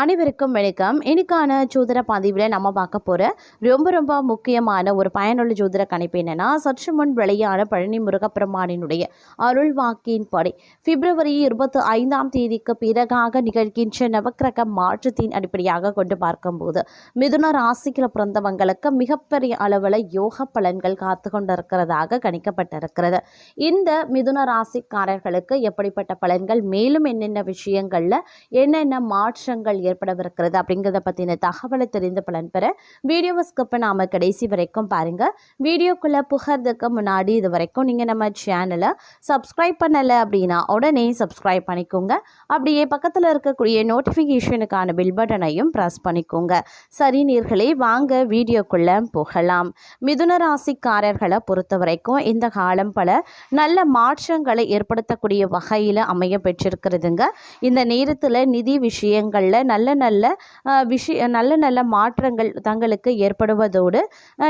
அனைவருக்கும் வணக்கம். இன்னைக்கான ஜோதிட பதிவில் நம்ம பார்க்க போகிற ரொம்ப முக்கியமான ஒரு பயனுள்ள ஜோதிட கணிப்பு என்னென்னா, சற்று முன் வெளியான பழனி முருகப்பெருமானினுடைய அருள் வாக்கின்படி பிப்ரவரி 25 பிறகாக நிகழ்கின்ற நவக்கிரக மாற்றத்தின் அடிப்படையாக கொண்டு பார்க்கும்போது மிதுன ராசியில் பிறந்தவங்களுக்கு மிகப்பெரிய அளவில் யோக பலன்கள் காத்து கொண்டிருக்கிறதாக கணிக்கப்பட்டிருக்கிறது. இந்த மிதுன ராசிக்காரர்களுக்கு எப்படிப்பட்ட பலன்கள், மேலும் என்னென்ன விஷயங்களில் என்னென்ன மாற்றங்கள் ஏற்படவிருக்கிறது அப்படிங்கிறத பற்றின தகவலை தெரிந்து பலன் பெற வீடியோவை ஸ்கிப் பண்ணாமல் கடைசி வரைக்கும் பாருங்க. வீடியோக்குள்ள புகிறதுக்கு முன்னாடி இது வரைக்கும் நீங்கள் நம்ம சேனலை சப்ஸ்கிரைப் பண்ணலை அப்படின்னா உடனே சப்ஸ்கிரைப் பண்ணிக்கோங்க. அப்படியே பக்கத்தில் இருக்கக்கூடிய நோட்டிஃபிகேஷனுக்கான பில் பட்டனையும் ப்ரெஸ் பண்ணிக்கோங்க. சரி நேர்களே, வாங்க வீடியோக்குள்ள போகலாம். மிதுன ராசிக்காரர்களை பொறுத்த வரைக்கும் இந்த காலம் பல நல்ல மாற்றங்களை ஏற்படுத்தக்கூடிய வகையில் அமைய பெற்றிருக்கிறதுங்க. இந்த நேரத்தில் நிதி விஷயங்களில் நல்ல மாற்றங்கள் தங்களுக்கு ஏற்படுவதோடு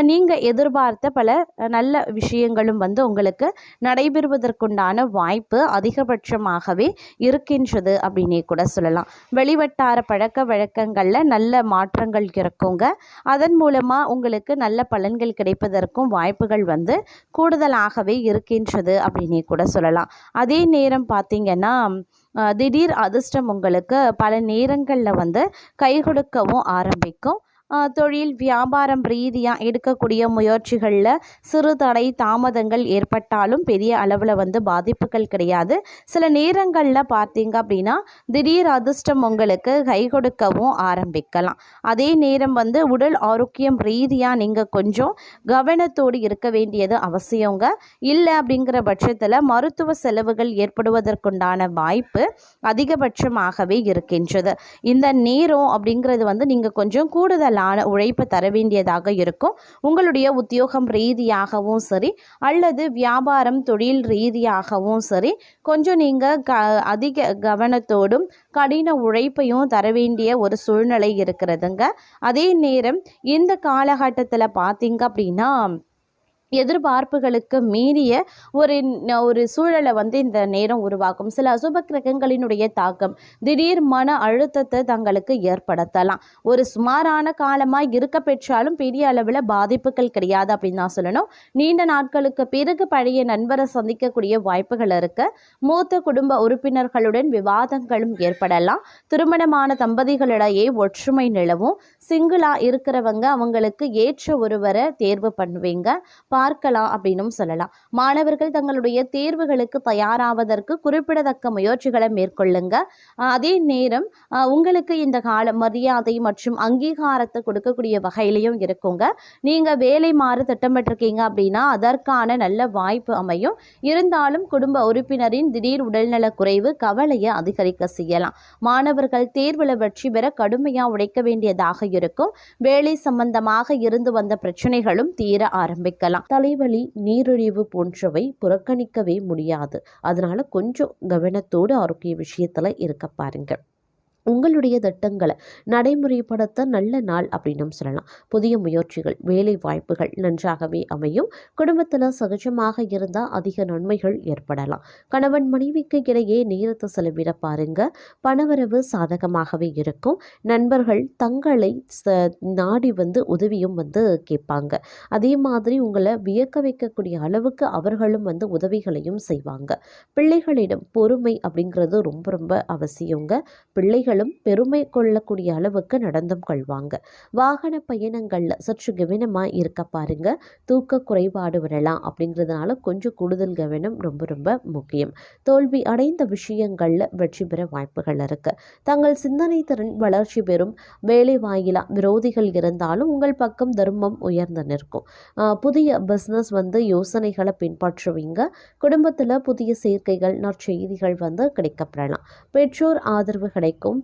நீங்கள் எதிர்பார்த்த பல நல்ல விஷயங்களும் உங்களுக்கு நடைபெறுவதற்குண்டான வாய்ப்பு அதிகபட்சமாகவே இருக்கின்றது அப்படின்னே கூட சொல்லலாம். வெளிவட்டார பழக்க வழக்கங்களில் நல்ல மாற்றங்கள் இருக்குங்க. அதன் மூலமாக உங்களுக்கு நல்ல பலன்கள் கிடைப்பதற்கும் வாய்ப்புகள் கூடுதலாகவே இருக்கின்றது அப்படின்னே கூட சொல்லலாம். அதே நேரம் பார்த்திங்கன்னா திடீர் அதிர்ஷ்டம் உங்களுக்கு பல நேரங்களில் கை கொடுக்கவும் ஆரம்பிக்கும். தொழில் வியாபாரம் ரீதியாக எடுக்கக்கூடிய முயற்சிகளில் சிறு தடை தாமதங்கள் ஏற்பட்டாலும் பெரிய அளவில் பாதிப்புகள் கிடையாது. சில நேரங்களில் பார்த்தீங்க அப்படின்னா திடீர் அதிர்ஷ்டம் உங்களுக்கு கை கொடுக்கவும் ஆரம்பிக்கலாம். அதே நேரம் உடல் ஆரோக்கியம் ரீதியாக நீங்கள் கொஞ்சம் கவனத்தோடு இருக்க வேண்டியது அவசியங்க. இல்லை அப்படிங்கிற பட்சத்தில் மருத்துவ செலவுகள் ஏற்படுவதற்குண்டான வாய்ப்பு அதிகபட்சமாகவே இருக்கின்றது. இந்த நேரம் அப்படிங்கிறது நீங்கள் கொஞ்சம் கூடுதல் உழைப்பு தர வேண்டியதாக இருக்கும். உங்களுடைய உத்தியோகம் ரீதியாகவும் சரி அல்லது வியாபாரம் தொழில் ரீதியாகவும் சரி கொஞ்சம் நீங்கள் அதிக கவனத்தோடும் கடின உழைப்பையும் தர வேண்டிய ஒரு சூழ்நிலை இருக்கிறதுங்க. அதே நேரம் இந்த காலகட்டத்தில் பார்த்தீங்க அப்படின்னா எதிர்பார்ப்புகளுக்கு மீறிய ஒரு சூழலை இந்த நேரம் உருவாக்கும். சில அசுப கிரகங்களினுடைய தாக்கம் திடீர் மன அழுத்தத்தை தங்களுக்கு ஏற்படுத்தலாம். ஒரு சுமாரான காலமாக இருக்க பெற்றாலும் பெரிய அளவில் பாதிப்புகள் கிடையாது அப்படின்னு தான் சொல்லணும். நீண்ட நாட்களுக்கு பிறகு பழைய நண்பரை சந்திக்கக்கூடிய வாய்ப்புகள் இருக்கு. மூத்த குடும்ப உறுப்பினர்களுடன் விவாதங்களும் ஏற்படலாம். திருமணமான தம்பதிகளிடையே ஒற்றுமை நிலவும். சிங்கிளா இருக்கிறவங்க அவங்களுக்கு ஏற்ற ஒருவரை தேர்வு பண்ணுவீங்க, பார்க்கலாம் அப்படின்னும் சொல்லலாம். மாணவர்கள் தங்களுடைய தேர்வுகளுக்கு தயாராவதற்கு குறிப்பிடத்தக்க முயற்சிகளை மேற்கொள்ளுங்க. அதே நேரம் உங்களுக்கு இந்த கால மரியாதை மற்றும் அங்கீகாரத்தை கொடுக்கக்கூடிய வகையிலையும் இருக்குங்க. நீங்கள் வேலை மாற திட்டமிட்டிருக்கீங்க அப்படின்னா அதற்கான நல்ல வாய்ப்பு அமையும். இருந்தாலும் குடும்ப உறுப்பினரின் திடீர் உடல்நல குறைவு கவலையை அதிகரிக்க செய்யலாம். மாணவர்கள் தேர்வில் வெற்றி பெற கடுமையாக உழைக்க வேண்டியதாக இருக்கும். வேலை சம்பந்தமாக இருந்து வந்த பிரச்சனைகளும் தீர ஆரம்பிக்கலாம். தலைவலி, நீரிழிவு போன்றவை புறக்கணிக்கவே முடியாது. அதனால கொஞ்சம் கவனத்தோடு ஆரோக்கிய விஷயத்துல இருக்க பாருங்க. உங்களுடைய திட்டங்களை நடைமுறைப்படுத்த நல்ல நாள் அப்படின்னு சொல்லலாம். புதிய முயற்சிகள், வேலை வாய்ப்புகள் நன்றாகவே அமையும். குடும்பத்தில் சகஜமாக இருந்தால் அதிக நன்மைகள் ஏற்படலாம். கணவன் மனைவிக்கு இடையே நேரத்தை செலவிட பாருங்க. பணவரவு சாதகமாகவே இருக்கும். நண்பர்கள் தங்களை நாடி உதவியும் கேட்பாங்க. அதே மாதிரி உங்களை வியக்க வைக்கக்கூடிய அளவுக்கு அவர்களும் உதவிகளையும் செய்வாங்க. பிள்ளைகளிடம் பொறுமை அப்படிங்கிறது ரொம்ப அவசியங்க. பிள்ளைகள் பெருமை கொள்ளக்கூடிய அளவுக்கு நடந்தும் கொள்வாங்க. வாகன பயணங்கள்ல சற்று கவனமா இருக்க பாருங்க. தூக்க குறைபாடு வரலாம். அப்படிங்கிறதுனால கொஞ்சம் கூடுதல் கவனம் ரொம்ப முக்கியம். தோல்வி அடைந்த விஷயங்கள்ல வெற்றி பெற வாய்ப்புகள் இருக்கு. தங்கள் சிந்தனை திறன் வளர்ச்சி பெறும். வேலை வாயிலா விரோதிகள் இருந்தாலும் உங்கள் பக்கம் தர்மம் உயர்ந்து நிற்கும். புதிய பிசினஸ் யோசனைகளை பின்பற்றுவீங்க. குடும்பத்துல புதிய சேர்க்கைகள் நற்செய்திகள் கிடைக்கப்படலாம். பெற்றோர் ஆதரவு கிடைக்கும்.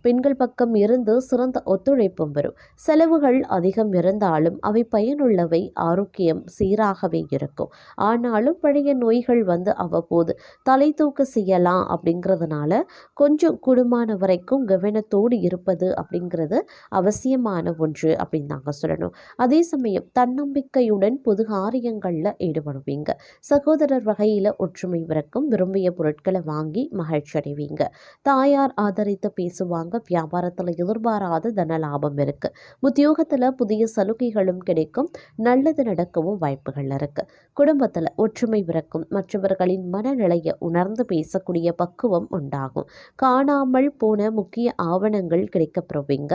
பெண்கள் பக்கம் இருந்து சிறந்த ஒத்துழைப்பும் வரும். செலவுகள் அதிகம் இருந்தாலும் அவை பயனுள்ளவை. ஆரோக்கியம் சீராகவே இருக்கும். ஆனாலும் பழைய நோய்கள் அவ்வப்போது தலை தூக்க செய்யலாம். அப்படிங்கிறதுனால கொஞ்சம் கூடுமான வரைக்கும் கவனத்தோடு இருப்பது அப்படிங்கிறது அவசியமான ஒன்று அப்படின்னு நாங்கள் சொல்லணும். அதே சமயம் தன்னம்பிக்கையுடன் பொது காரியங்களில் ஈடுபடுவீங்க. சகோதரர் வகையில் ஒற்றுமை விறக்கும். விரும்பிய பொருட்களை வாங்கி மகிழ்ச்சி அடைவீங்க. தாயார் ஆதரவு அனுசரித்து பேசுவாங்க. வியாபாரத்தில் எதிர்பாராத தன லாபம் இருக்கு. உத்தியோகத்தில் புதிய சலுகைகளும் கிடைக்கும். நல்லது நடக்கவும் வாய்ப்புகள் இருக்கு. குடும்பத்தில் ஒற்றுமை பிறக்கும். மற்றவர்களின் மனநிலையை உணர்ந்து பேசக்கூடிய பக்குவம் உண்டாகும். காணாமல் போன முக்கிய ஆவணங்கள் கிடைக்கப்பெறுவீங்க.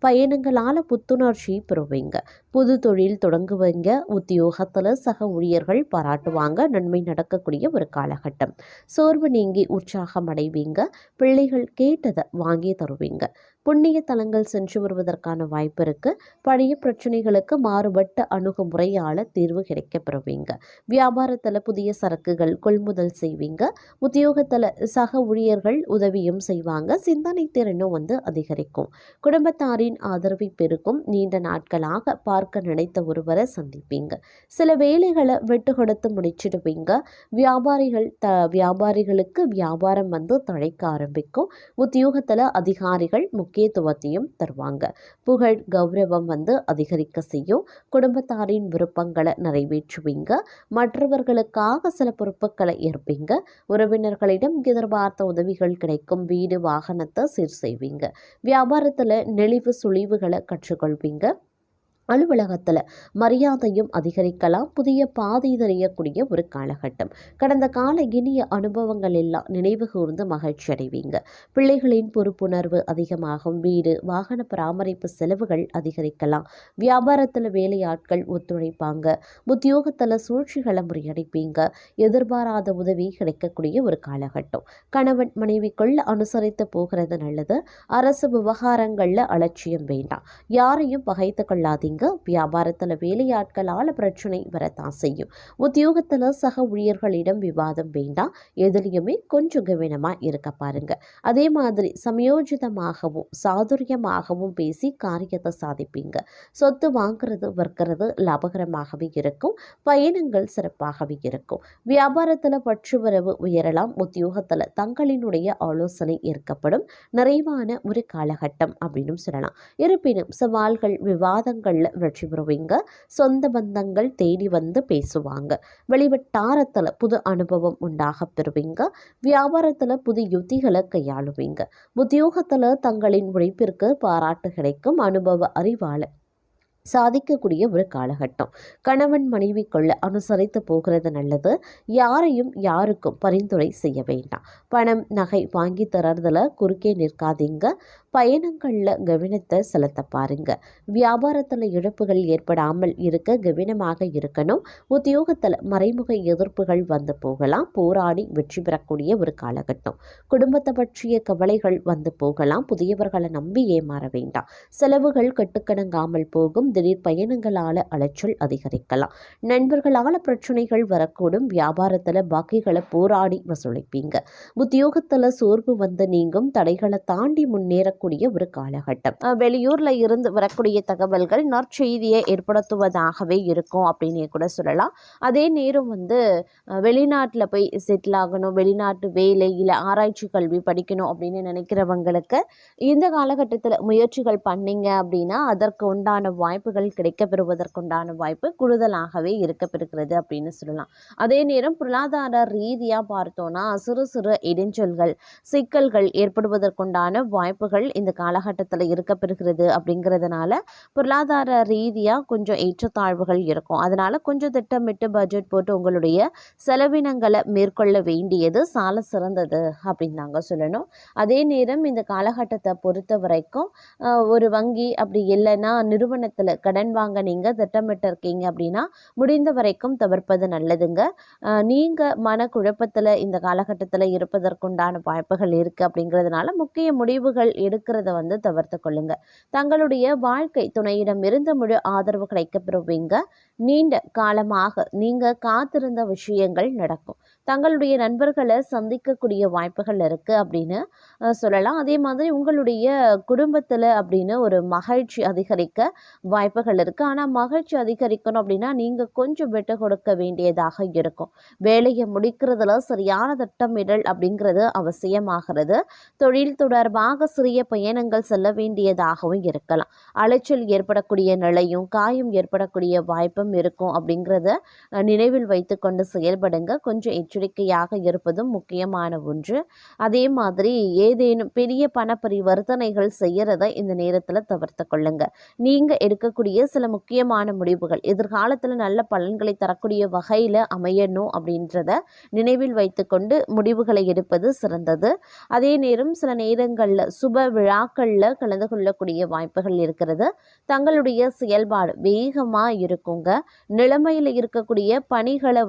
பயணங்களால் புத்துணர்ச்சி பெறுவீங்க. புது தொழில் தொடங்குவீங்க. உத்தியோகத்தில் சக ஊழியர்கள் பாராட்டுவாங்க. நன்மை நடக்கக்கூடிய ஒரு காலகட்டம். சோர்வு நீங்கி உற்சாகம் அடைவீங்க. பிள்ளைகள் கேட்டதை வாங்கி தருவீங்க. புண்ணிய தலங்கள் சென்று வருவதற்கான வாய்ப்பு இருக்கு. பழைய பிரச்சனைகளுக்கு மாறுபட்ட அணுகுமுறையால் தீர்வு கிடைக்கப்பெறுவீங்க. வியாபாரத்தில் புதிய சரக்குகள் கொள்முதல் செய்வீங்க. உத்தியோகத்தில் சக ஊழியர்கள் உதவியும் செய்வாங்க. சிந்தனை திறனும் அதிகரிக்கும். குடும்பத்தாரின் ஆதரவை பெருக்கும். நீண்ட நாட்களாக பார்க்க நினைத்த ஒருவரை சந்திப்பீங்க. சில வேலைகளை விட்டு கொடுத்து முடிச்சிடுவீங்க. வியாபாரிகளுக்கு வியாபாரம் தழைக்க ஆரம்பிக்கும். உத்தியோகத்தில் அதிகாரிகள் முக்கியத்துவத்தையும் தருவாங்க. புகழ் கௌரவம் அதிகரிக்க செய்யும். குடும்பத்தாரின் விருப்பங்களை நிறைவேற்றுவீங்க. மற்றவர்களுக்காக சில பொறுப்புகளை ஏற்பீங்க. உறவினர்களிடம் எதிர்பார்த்த உதவிகள் கிடைக்கும். வீடு வாகனத்தை சீர் செய்வீங்க. வியாபாரத்தில் நெளிவு சுழிவுகளை கற்றுக்கொள்வீங்க. அலுவலகத்தில் மரியாதையும் அதிகரிக்கலாம். புதிய பாதை தெரியக்கூடிய ஒரு காலகட்டம். கடந்த கால இனிய அனுபவங்கள் எல்லாம் நினைவு கூர்ந்து மகிழ்ச்சி அடைவீங்க. பிள்ளைகளின் பொறுப்புணர்வு அதிகமாகும். வீடு வாகன பராமரிப்பு செலவுகள் அதிகரிக்கலாம். வியாபாரத்தில் வேலையாட்கள் ஒத்துழைப்பாங்க. உத்தியோகத்தில் சூழ்ச்சிகளை முறியடிப்பீங்க. எதிர்பாராத உதவி கிடைக்கக்கூடிய ஒரு காலகட்டம். கணவன் மனைவிக்குள்ள அனுசரித்து போகிறது நல்லது. அரசு விவகாரங்களில் அலட்சியம் வேண்டாம். யாரையும் பகைத்து கொள்ளாதீங்க. வியாபாரத்தில் வேலையாட்களால் பிரச்சனை வரத்தான் செய்யும். உத்தியோகத்தில் சக ஊழியர்களிடம் விவாதம் வேண்டாம். எதுலையுமே கொஞ்சம் கவனமாக இருக்க பாருங்க. அதே மாதிரி சமயோஜிதமாகவும் சாதுரியமாகவும் பேசி காரியத்தை சாதிப்பீங்க. சொத்து வாங்குறது விற்கிறது லாபகரமாகவே இருக்கும். பயணங்கள் சிறப்பாகவே இருக்கும். வியாபாரத்தில் பற்றுவரவு உயரலாம். உத்தியோகத்தில் தங்களினுடைய ஆலோசனை ஏற்கப்படும். நிறைவான ஒரு காலகட்டம் அப்படின்னு சொல்லலாம். இருப்பினும் சவால்கள் விவாதங்கள் வெற்றி பெறுவீங்க. சொந்த பந்தங்கள் தேடி பேசுவாங்க. வெளிவட்டாரத்தில் புது அனுபவம் உண்டாக பெறுவீங்க. வியாபாரத்தில் புது யுத்திகளை கையாளுவீங்க. உத்தியோகத்தில் தங்களின் உழைப்பிற்கு பாராட்டு கிடைக்கும். அனுபவ அறிவால சாதிக்கக்கூடிய ஒரு காலகட்டம். கணவன் மனைவிக்குள்ள அனுசரித்து போகிறது நல்லது. யாருக்கும் பரிந்துரை செய்ய வேண்டாம். பணம் நகை வாங்கி தரதுல குறுக்கே நிற்காதீங்க. பயணங்களில் கவனத்தை செலுத்த பாருங்க. வியாபாரத்தில் இழப்புகள் ஏற்படாமல் இருக்க கவனமாக இருக்கணும். உத்தியோகத்தில் மறைமுக எதிர்ப்புகள் போகலாம். போராடி வெற்றி பெறக்கூடிய ஒரு காலகட்டம். குடும்பத்தை பற்றிய கவலைகள் போகலாம். புதியவர்களை நம்பி ஏமாற வேண்டாம். செலவுகள் கட்டுக்கடங்காமல் போகும். திடீர் பயணங்களால் அலைச்சல் அதிகரிக்கலாம். நண்பர்களால் பிரச்சனைகள் வரக்கூடும். வியாபாரத்தில் பாக்கிகளை போராடி வசூலிப்பீங்க. உத்தியோகத்தில் சோர்வு நீங்கும். தடைகளை தாண்டி முன்னேறக்கூடிய ஒரு காலகட்டம். வெளியூர்ல இருந்து வரக்கூடிய தகவல்கள் நற்செய்தியை ஏற்படுத்துவதாகவே இருக்கும் அப்படின்னு கூட சொல்லலாம். அதே நேரம் வெளிநாட்டில் போய் செட்டில் ஆகணும், வெளிநாட்டு வேலை இல்லை ஆராய்ச்சி கல்வி படிக்கணும் அப்படின்னு நினைக்கிறவங்களுக்கு இந்த காலகட்டத்தில் முயற்சிகள் பண்ணீங்க அப்படின்னா அதற்கு உண்டான வாய்ப்புகள் கிடைக்கப்பெறுவதற்குண்டான வாய்ப்பு கூடுதலாகவே இருக்கப்பெறுகிறது அப்படின்னு சொல்லலாம். அதே நேரம் பொருளாதார ரீதியாக பார்த்தோன்னா சிறு சிறு இடைஞ்சல்கள் சிக்கல்கள் ஏற்படுவதற்குண்டான வாய்ப்புகள் இந்த காலகட்டத்தில் இருக்கப்பெறுகிறது. அப்படிங்கிறதுனால பொருளாதார ரீதியாக கொஞ்சம் ஏற்றத்தாழ்வுகள் இருக்கும். அதனால கொஞ்சம் திட்டமிட்டு பட்ஜெட் போட்டு உங்களுடைய செலவினங்களை மேற்கொள்ள வேண்டியது சால சிறந்தது அப்படின்னு நாங்கள் சொல்லணும். அதே நேரம் இந்த காலகட்டத்தை பொறுத்த வரைக்கும் ஒரு வங்கி அப்படி இல்லைன்னா நிறுவனத்தில் கடன் வாங்க நீங்கள் திட்டமிட்டு இருக்கீங்க அப்படின்னா முடிந்த வரைக்கும் தவிர்ப்பது நல்லதுங்க. நீங்கள் மனக்குழப்பத்தில் இந்த காலகட்டத்தில் இருப்பதற்குண்டான வாய்ப்புகள் இருக்குது. அப்படிங்கிறதுனால முக்கிய முடிவுகள் எடுக்கிறத தவிர்த்து கொள்ளுங்க. தங்களுடைய வாழ்க்கை துணையிடமிருந்து முழு ஆதரவு கிடைக்கப்பெறுவீங்க. நீண்ட காலமாக நீங்க காத்திருந்த விஷயங்கள் நடக்கும். தங்களுடைய நண்பர்களை சந்திக்கக்கூடிய வாய்ப்புகள் இருக்கு அப்படின்னு சொல்லலாம். அதே மாதிரி உங்களுடைய குடும்பத்தில் அப்படின்னு ஒரு மகிழ்ச்சி அதிகரிக்க வாய்ப்புகள் இருக்கு. ஆனால் மகிழ்ச்சி அதிகரிக்கணும் அப்படின்னா நீங்க கொஞ்சம் விட்டு கொடுக்க வேண்டியதாக இருக்கும். வேலையை முடிக்கிறதுல சரியான திட்டமிடல் அப்படிங்கிறது அவசியமாகிறது. தொழில் தொடர்பாக சிறிய பயணங்கள் செல்ல வேண்டியதாகவும் இருக்கலாம். அலைச்சல் ஏற்படக்கூடிய நிலையும் காயம் ஏற்படக்கூடிய வாய்ப்பும் இருக்கும். அப்படிங்கிறத நினைவில் வைத்து கொண்டு செயல்படுங்க. கொஞ்சம் எச்சரிக்கையாக இருப்பதும் முக்கியமான ஒன்று. அதே மாதிரி ஏதேனும் பெரிய பண பரிவர்த்தனைகள் செய்யறத இந்த நேரத்தில் தவிர்த்து கொள்ளுங்க. நீங்கள் எடுக்கக்கூடிய சில முக்கியமான முடிவுகள் எதிர்காலத்தில் நல்ல பலன்களை தரக்கூடிய வகையில் அமையணும் அப்படின்றத நினைவில் வைத்துக்கொண்டு முடிவுகளை எடுப்பது சிறந்தது. அதே நேரம் சில நேரங்களில் சுப விழாக்களில் கலந்து கொள்ளக்கூடிய வாய்ப்புகள் இருக்கிறது. தங்களுடைய செயல்பாடு வேகமாக இருக்குங்க. நிலைமையில் இருக்கக்கூடிய பணிகளை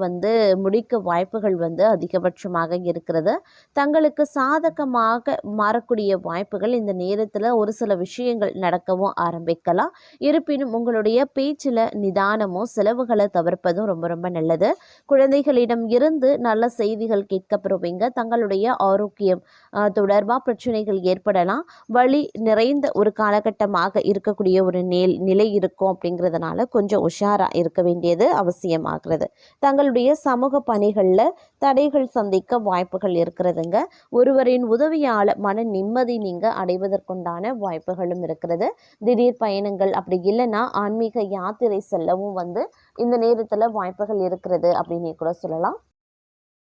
முடிக்க வாய்ப்புகள் அதிகபட்சமாக இருக்கிறது. தங்களுக்கு சாதகமாக மாறக்கூடிய வாய்ப்புகள் இந்த நேரத்தில் ஒரு சில விஷயங்கள் நடக்கவும் ஆரம்பிக்கலாம். இருப்பினும் உங்களுடைய பேச்சில் நிதானமும் செலவுகளை தவிர்ப்பதும் ரொம்ப ரொம்ப நல்லது. குழந்தைகளிடம் இருந்து நல்ல செய்திகள் கேட்கப்படுவீங்க. தங்களுடைய ஆரோக்கியம் தொடர்பாக பிரச்சனைகள் ஏற்படலாம். வலி நிறைந்த ஒரு காலகட்டமாக இருக்கக்கூடிய ஒரு நிலை இருக்கும். அப்படிங்கிறதுனால கொஞ்சம் உஷாராக இருக்க வேண்டியது அவசியமாகிறது. தங்களுடைய சமூக பணிகளில் தடைகள் சந்திக்க வாய்ப்புகள் இருக்கிறதுங்க. ஒருவரின் உதவியால் மன நிம்மதி நீங்கள் அடைவதற்குண்டான வாய்ப்புகளும் இருக்கிறது. திடீர் பயணங்கள் அப்படி இல்லைன்னா ஆன்மீக யாத்திரை செல்லவும் இந்த நேரத்தில் வாய்ப்புகள் இருக்கிறது அப்படின்னு கூட சொல்லலாம்.